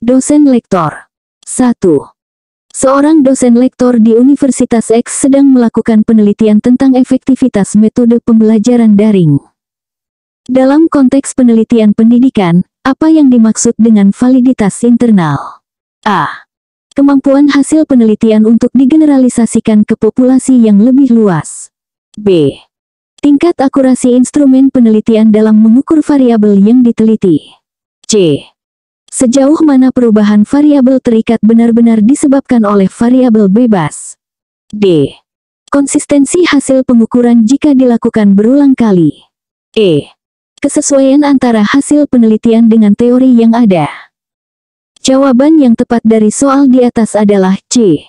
Dosen lektor. 1. Seorang dosen lektor di Universitas X sedang melakukan penelitian tentang efektivitas metode pembelajaran daring. Dalam konteks penelitian pendidikan, apa yang dimaksud dengan validitas internal? A. Kemampuan hasil penelitian untuk digeneralisasikan ke populasi yang lebih luas. B. Tingkat akurasi instrumen penelitian dalam mengukur variabel yang diteliti. C. Sejauh mana perubahan variabel terikat benar-benar disebabkan oleh variabel bebas. D. Konsistensi hasil pengukuran jika dilakukan berulang kali. E. Kesesuaian antara hasil penelitian dengan teori yang ada. Jawaban yang tepat dari soal di atas adalah C.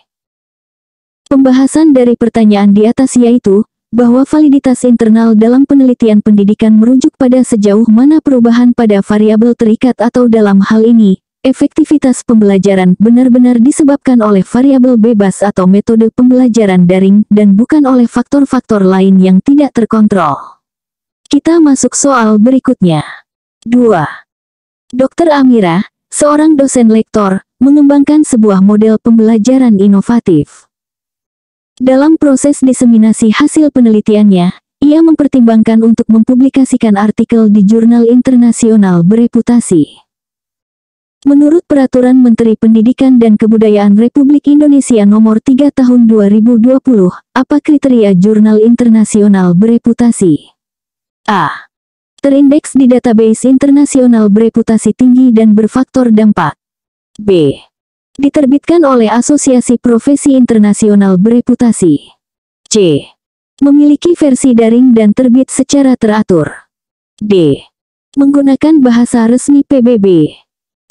Pembahasan dari pertanyaan di atas yaitu, bahwa validitas internal dalam penelitian pendidikan merujuk pada sejauh mana perubahan pada variabel terikat atau dalam hal ini, efektivitas pembelajaran benar-benar disebabkan oleh variabel bebas atau metode pembelajaran daring dan bukan oleh faktor-faktor lain yang tidak terkontrol. Kita masuk soal berikutnya. 2. Dr. Amira, seorang dosen lektor, mengembangkan sebuah model pembelajaran inovatif. Dalam proses diseminasi hasil penelitiannya, ia mempertimbangkan untuk mempublikasikan artikel di jurnal internasional bereputasi. Menurut Peraturan Menteri Pendidikan dan Kebudayaan Republik Indonesia Nomor 3 Tahun 2020, apa kriteria jurnal internasional bereputasi? A. Terindeks di database internasional bereputasi tinggi dan berfaktor dampak. B. Diterbitkan oleh Asosiasi Profesi Internasional Bereputasi. C. Memiliki versi daring dan terbit secara teratur. D. Menggunakan bahasa resmi PBB.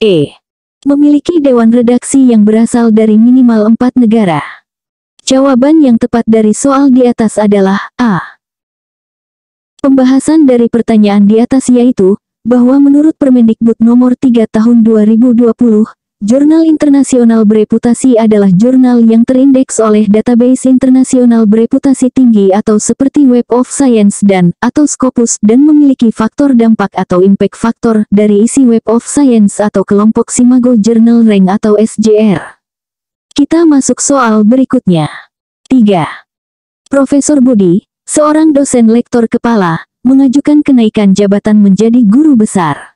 E. Memiliki dewan redaksi yang berasal dari minimal 4 negara. Jawaban yang tepat dari soal di atas adalah A. Pembahasan dari pertanyaan di atas yaitu, bahwa menurut Permendikbud Nomor 3 Tahun 2020, Jurnal internasional bereputasi adalah jurnal yang terindeks oleh database internasional bereputasi tinggi atau seperti Web of Science atau Scopus dan memiliki faktor dampak atau impact factor dari isi Web of Science atau kelompok Simago Journal Rank atau SJR. Kita masuk soal berikutnya. 3. Profesor Budi, seorang dosen lektor kepala, mengajukan kenaikan jabatan menjadi guru besar.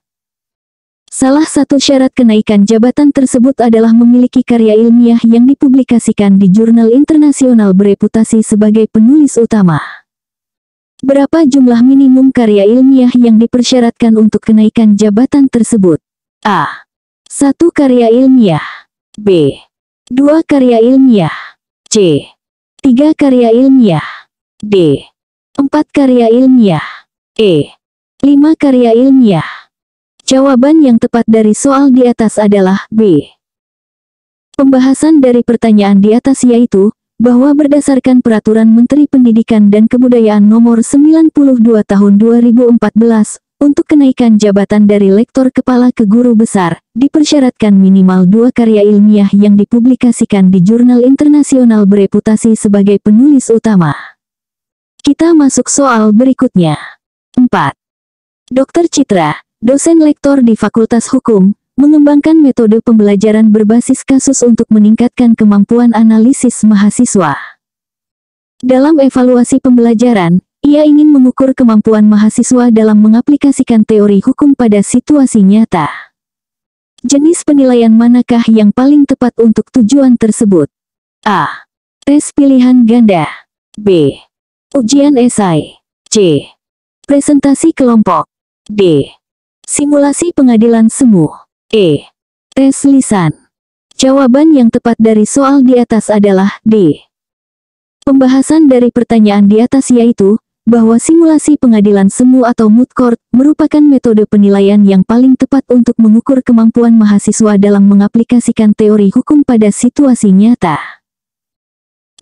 Salah satu syarat kenaikan jabatan tersebut adalah memiliki karya ilmiah yang dipublikasikan di jurnal internasional bereputasi sebagai penulis utama. Berapa jumlah minimum karya ilmiah yang dipersyaratkan untuk kenaikan jabatan tersebut? A. 1 karya ilmiah. B. 2 karya ilmiah. C. 3 karya ilmiah. D. 4 karya ilmiah. E. 5 karya ilmiah. Jawaban yang tepat dari soal di atas adalah B. Pembahasan dari pertanyaan di atas yaitu, bahwa berdasarkan Peraturan Menteri Pendidikan dan Kebudayaan Nomor 92 Tahun 2014, untuk kenaikan jabatan dari lektor kepala ke guru besar, dipersyaratkan minimal 2 karya ilmiah yang dipublikasikan di jurnal internasional bereputasi sebagai penulis utama. Kita masuk soal berikutnya. 4. Dr. Citra, dosen lektor di Fakultas Hukum, mengembangkan metode pembelajaran berbasis kasus untuk meningkatkan kemampuan analisis mahasiswa. Dalam evaluasi pembelajaran, ia ingin mengukur kemampuan mahasiswa dalam mengaplikasikan teori hukum pada situasi nyata. Jenis penilaian manakah yang paling tepat untuk tujuan tersebut? A. Tes pilihan ganda. B. Ujian esai. C. Presentasi kelompok. D. Simulasi pengadilan semu. E. Tes lisan. Jawaban yang tepat dari soal di atas adalah D. Pembahasan dari pertanyaan di atas yaitu, bahwa simulasi pengadilan semu atau moot court merupakan metode penilaian yang paling tepat untuk mengukur kemampuan mahasiswa dalam mengaplikasikan teori hukum pada situasi nyata.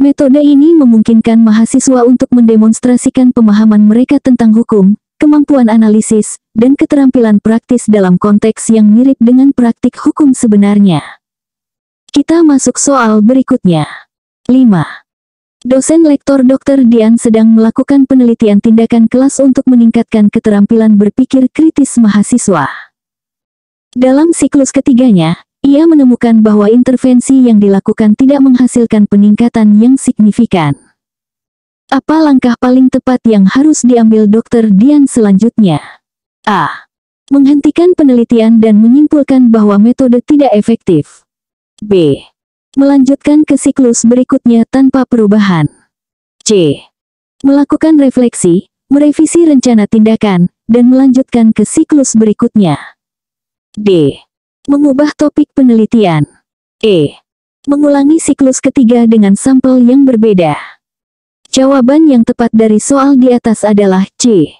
Metode ini memungkinkan mahasiswa untuk mendemonstrasikan pemahaman mereka tentang hukum, kemampuan analisis, dan keterampilan praktis dalam konteks yang mirip dengan praktik hukum sebenarnya. Kita masuk soal berikutnya. 5. Dosen lektor Dr. Dian sedang melakukan penelitian tindakan kelas untuk meningkatkan keterampilan berpikir kritis mahasiswa. Dalam siklus ketiganya, ia ia menemukan bahwa intervensi yang dilakukan tidak menghasilkan peningkatan yang signifikan. Apa langkah paling tepat yang harus diambil Dr. Dian selanjutnya? A. Menghentikan penelitian dan menyimpulkan bahwa metode tidak efektif. B. Melanjutkan ke siklus berikutnya tanpa perubahan. C. Melakukan refleksi, merevisi rencana tindakan, dan melanjutkan ke siklus berikutnya. D. Mengubah topik penelitian. E. Mengulangi siklus ketiga dengan sampel yang berbeda. Jawaban yang tepat dari soal di atas adalah C.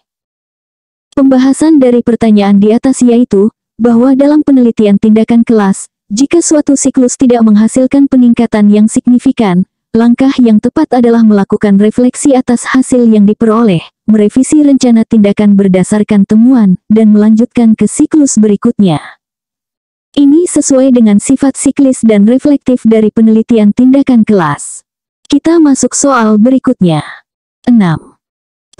Pembahasan dari pertanyaan di atas yaitu, bahwa dalam penelitian tindakan kelas, jika suatu siklus tidak menghasilkan peningkatan yang signifikan, langkah yang tepat adalah melakukan refleksi atas hasil yang diperoleh, merevisi rencana tindakan berdasarkan temuan, dan melanjutkan ke siklus berikutnya. Ini sesuai dengan sifat siklis dan reflektif dari penelitian tindakan kelas. Kita masuk soal berikutnya. 6.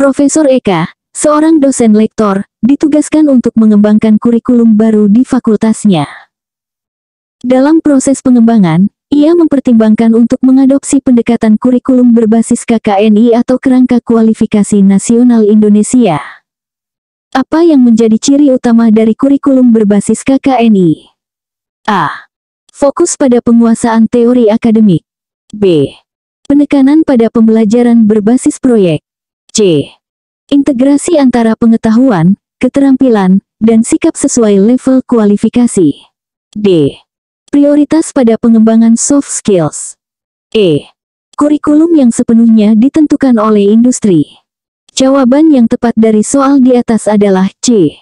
Profesor Eka, seorang dosen lektor, ditugaskan untuk mengembangkan kurikulum baru di fakultasnya. Dalam proses pengembangan, ia mempertimbangkan untuk mengadopsi pendekatan kurikulum berbasis KKNI atau Kerangka Kualifikasi Nasional Indonesia. Apa yang menjadi ciri utama dari kurikulum berbasis KKNI? A. Fokus pada penguasaan teori akademik. B. Penekanan pada pembelajaran berbasis proyek. C. Integrasi antara pengetahuan, keterampilan, dan sikap sesuai level kualifikasi. D. Prioritas pada pengembangan soft skills. E. Kurikulum yang sepenuhnya ditentukan oleh industri. Jawaban yang tepat dari soal di atas adalah C.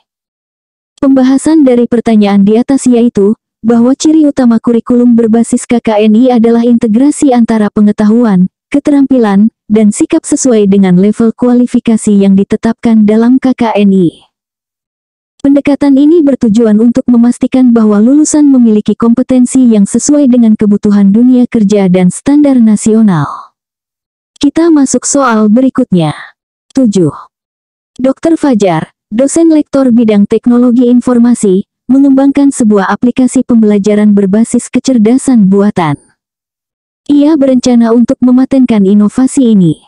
Pembahasan dari pertanyaan di atas yaitu, bahwa ciri utama kurikulum berbasis KKNI adalah integrasi antara pengetahuan, keterampilan, dan sikap sesuai dengan level kualifikasi yang ditetapkan dalam KKNI. Pendekatan ini bertujuan untuk memastikan bahwa lulusan memiliki kompetensi yang sesuai dengan kebutuhan dunia kerja dan standar nasional. Kita masuk soal berikutnya. 7. Dr. Fajar, dosen lektor bidang teknologi informasi, mengembangkan sebuah aplikasi pembelajaran berbasis kecerdasan buatan. Ia berencana untuk mematenkan inovasi ini.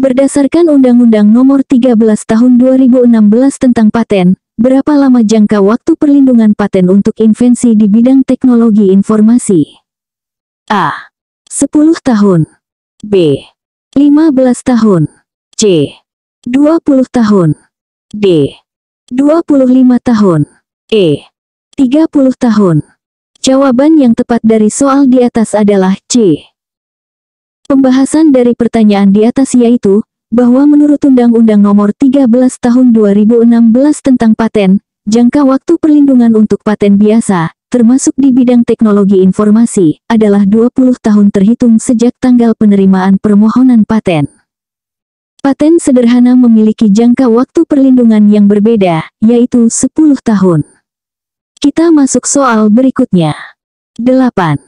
Berdasarkan Undang-Undang Nomor 13 Tahun 2016 tentang Paten, berapa lama jangka waktu perlindungan paten untuk invensi di bidang teknologi informasi? A. 10 tahun. B. 15 tahun. C. 20 tahun. D. 25 tahun. E. 30 tahun. Jawaban yang tepat dari soal di atas adalah C. Pembahasan dari pertanyaan di atas yaitu, bahwa menurut Undang-Undang Nomor 13 Tahun 2016 tentang Paten, jangka waktu perlindungan untuk paten biasa, termasuk di bidang teknologi informasi, adalah 20 tahun terhitung sejak tanggal penerimaan permohonan paten. Paten sederhana memiliki jangka waktu perlindungan yang berbeda, yaitu 10 tahun. Kita masuk soal berikutnya. 8.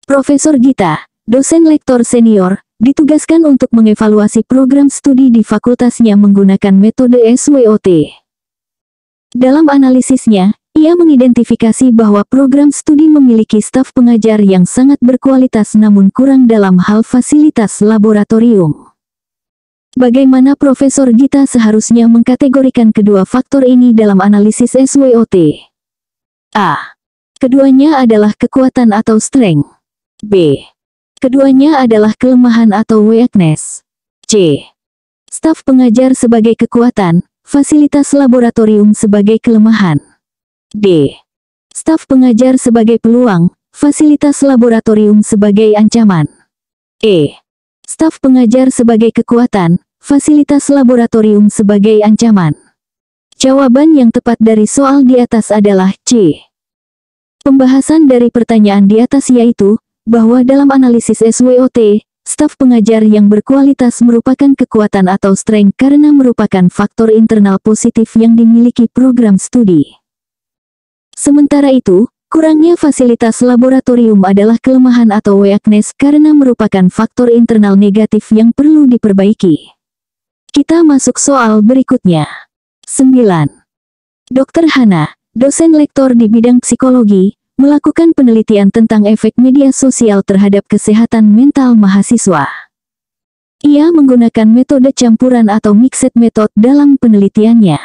Profesor Gita, dosen lektor senior, ditugaskan untuk mengevaluasi program studi di fakultasnya menggunakan metode SWOT. Dalam analisisnya, ia mengidentifikasi bahwa program studi memiliki staf pengajar yang sangat berkualitas namun kurang dalam hal fasilitas laboratorium. Bagaimana Profesor Gita seharusnya mengkategorikan kedua faktor ini dalam analisis SWOT? A. Keduanya adalah kekuatan atau strength. B. Keduanya adalah kelemahan atau weakness. C. Staf pengajar sebagai kekuatan, fasilitas laboratorium sebagai kelemahan. D. Staf pengajar sebagai peluang, fasilitas laboratorium sebagai ancaman. E. Staf pengajar sebagai kekuatan, fasilitas laboratorium sebagai ancaman. Jawaban yang tepat dari soal di atas adalah C. Pembahasan dari pertanyaan di atas yaitu, bahwa dalam analisis SWOT, staf pengajar yang berkualitas merupakan kekuatan atau strength karena merupakan faktor internal positif yang dimiliki program studi. Sementara itu, kurangnya fasilitas laboratorium adalah kelemahan atau weakness karena merupakan faktor internal negatif yang perlu diperbaiki. Kita masuk soal berikutnya. 9. Dr. Hana, dosen lektor di bidang psikologi, melakukan penelitian tentang efek media sosial terhadap kesehatan mental mahasiswa. Ia menggunakan metode campuran atau mixed method dalam penelitiannya.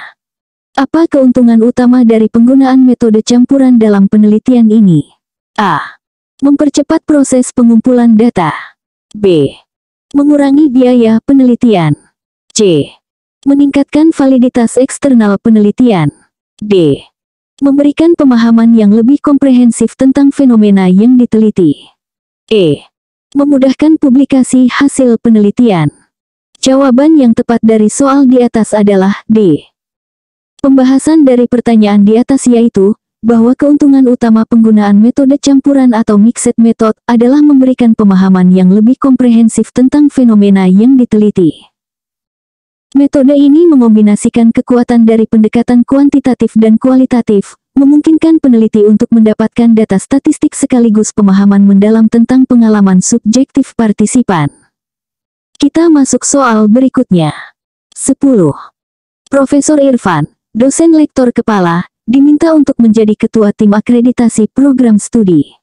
Apa keuntungan utama dari penggunaan metode campuran dalam penelitian ini? A. Mempercepat proses pengumpulan data. B. Mengurangi biaya penelitian. C. Meningkatkan validitas eksternal penelitian. D. Memberikan pemahaman yang lebih komprehensif tentang fenomena yang diteliti. E. Memudahkan publikasi hasil penelitian. Jawaban yang tepat dari soal di atas adalah D. Pembahasan dari pertanyaan di atas yaitu, bahwa keuntungan utama penggunaan metode campuran atau mixed method adalah memberikan pemahaman yang lebih komprehensif tentang fenomena yang diteliti. Metode ini mengombinasikan kekuatan dari pendekatan kuantitatif dan kualitatif, memungkinkan peneliti untuk mendapatkan data statistik sekaligus pemahaman mendalam tentang pengalaman subjektif partisipan. Kita masuk soal berikutnya. 10. Profesor Irfan, dosen lektor kepala, diminta untuk menjadi ketua tim akreditasi program studi.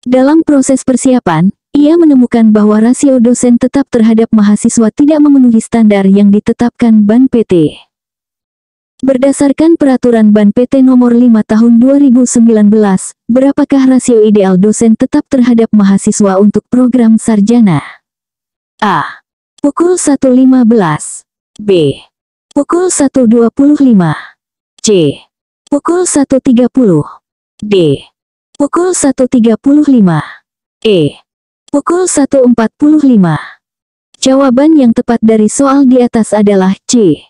Dalam proses persiapan, ia menemukan bahwa rasio dosen tetap terhadap mahasiswa tidak memenuhi standar yang ditetapkan BAN PT. Berdasarkan peraturan BAN PT nomor 5 tahun 2019, berapakah rasio ideal dosen tetap terhadap mahasiswa untuk program sarjana? A. Pukul 1.15. B. Pukul 1.25. C. Pukul 1.30. D. Pukul 1.35. E. Pukul 1.45. Jawaban yang tepat dari soal di atas adalah C.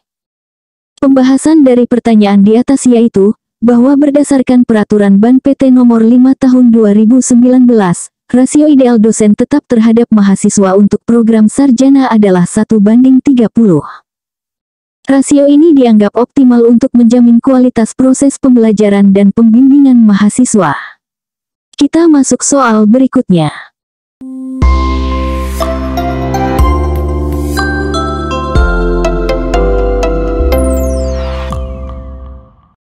Pembahasan dari pertanyaan di atas yaitu, bahwa berdasarkan peraturan BAN PT nomor 5 tahun 2019, rasio ideal dosen tetap terhadap mahasiswa untuk program sarjana adalah 1:30. Rasio ini dianggap optimal untuk menjamin kualitas proses pembelajaran dan pembimbingan mahasiswa. Kita masuk soal berikutnya.